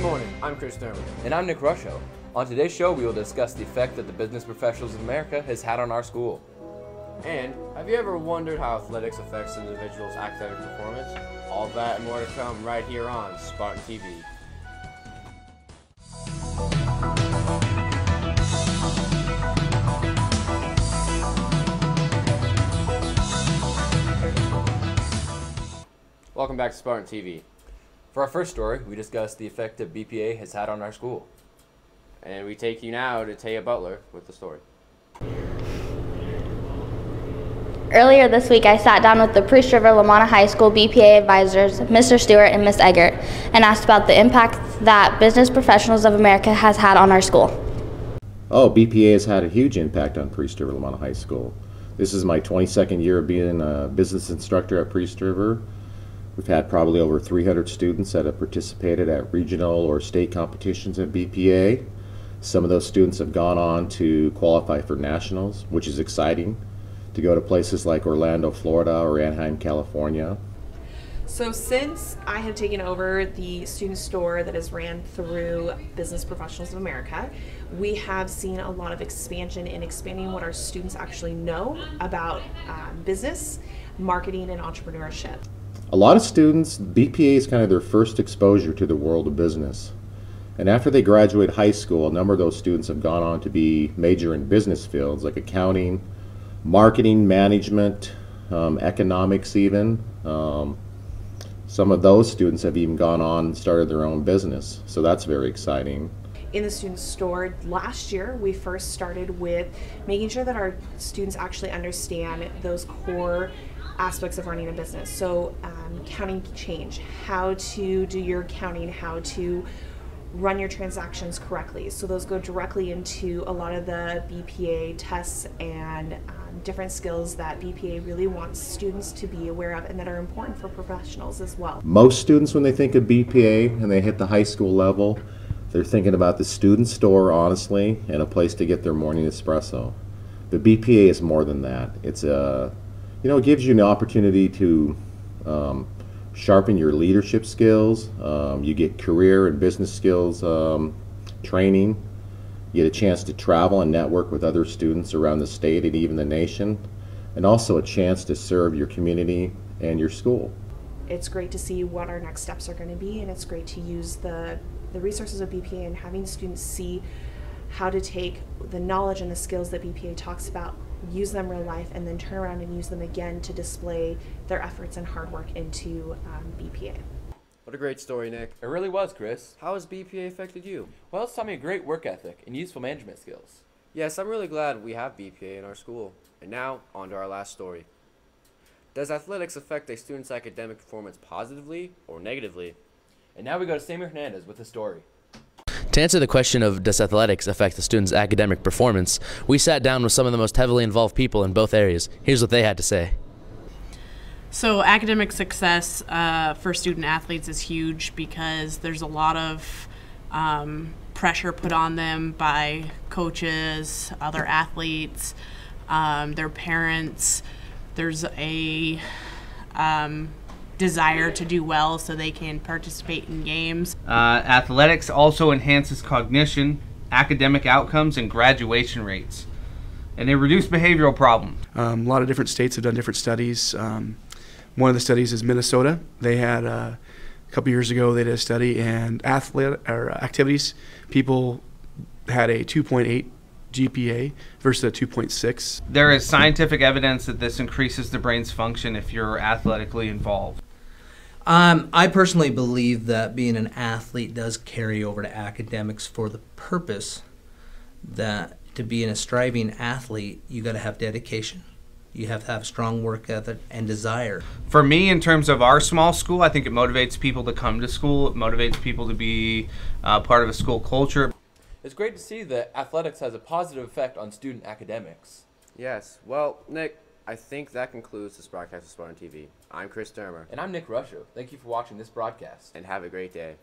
Good morning, I'm Chris Deremer. And I'm Nick Rusho. On today's show, we will discuss the effect that the Business Professionals of America has had on our school. And have you ever wondered how athletics affects an individual's academic performance? All that and more to come right here on Spartan TV. Welcome back to Spartan TV. For our first story, we discuss the effect that BPA has had on our school. And we take you now to Taia Butler with the story. Earlier this week, I sat down with the Priest River Lamanna High School BPA advisors, Mr. Stewart and Ms. Eggert, and asked about the impact that Business Professionals of America has had on our school. BPA has had a huge impact on Priest River Lamanna High School. This is my 22nd year of being a business instructor at Priest River. We've had probably over 300 students that have participated at regional or state competitions at BPA. Some of those students have gone on to qualify for nationals, which is exciting, to go to places like Orlando, Florida, or Anaheim, California. So since I have taken over the student store that is ran through Business Professionals of America, we have seen a lot of expansion in expanding what our students actually know about business, marketing, and entrepreneurship. A lot of students, BPA is kind of their first exposure to the world of business. And after they graduate high school, a number of those students have gone on to be major in business fields like accounting, marketing, management, economics even. Some of those students have even gone on and started their own business, so that's very exciting. In the student store last year, we first started with making sure that our students actually understand those core aspects of running a business. So counting change, how to do your accounting, how to run your transactions correctly. So those go directly into a lot of the BPA tests and different skills that BPA really wants students to be aware of and that are important for professionals as well. Most students, when they think of BPA and they hit the high school level, they're thinking about the student store, honestly, and a place to get their morning espresso. But BPA is more than that. It's it gives you an opportunity to sharpen your leadership skills. You get career and business skills training. You get a chance to travel and network with other students around the state and even the nation, and also a chance to serve your community and your school. It's great to see what our next steps are going to be, and it's great to use the resources of BPA and having students see how to take the knowledge and the skills that BPA talks about, use them real life, and then turn around and use them again to display their efforts and hard work into BPA. What a great story, Nick. It really was, Chris. How has BPA affected you? Well, it's taught me a great work ethic and useful management skills. Yes, I'm really glad we have BPA in our school. And now, on to our last story. Does athletics affect a student's academic performance positively or negatively? And now we go to Sammy Hernandez with the story. To answer the question of does athletics affect the student's academic performance, we sat down with some of the most heavily involved people in both areas. Here's what they had to say. So academic success for student athletes is huge because there's a lot of pressure put on them by coaches, other athletes, their parents. There's a desire to do well so they can participate in games. Athletics also enhances cognition, academic outcomes, and graduation rates. And they reduce behavioral problems. A lot of different states have done different studies. One of the studies is Minnesota. They had a couple years ago they did a study, and activities, people had a 2.8 GPA versus a 2.6. There is scientific evidence that this increases the brain's function if you're athletically involved. I personally believe that being an athlete does carry over to academics for the purpose that to be a striving athlete, you got to have dedication. You have to have strong work ethic and desire. For me, in terms of our small school, I think it motivates people to come to school. It motivates people to be part of a school culture. It's great to see that athletics has a positive effect on student academics. Yes. Well, Nick, I think that concludes this broadcast of Spartan TV. I'm Chris Deremer. And I'm Nick Rusho. Thank you for watching this broadcast. And have a great day.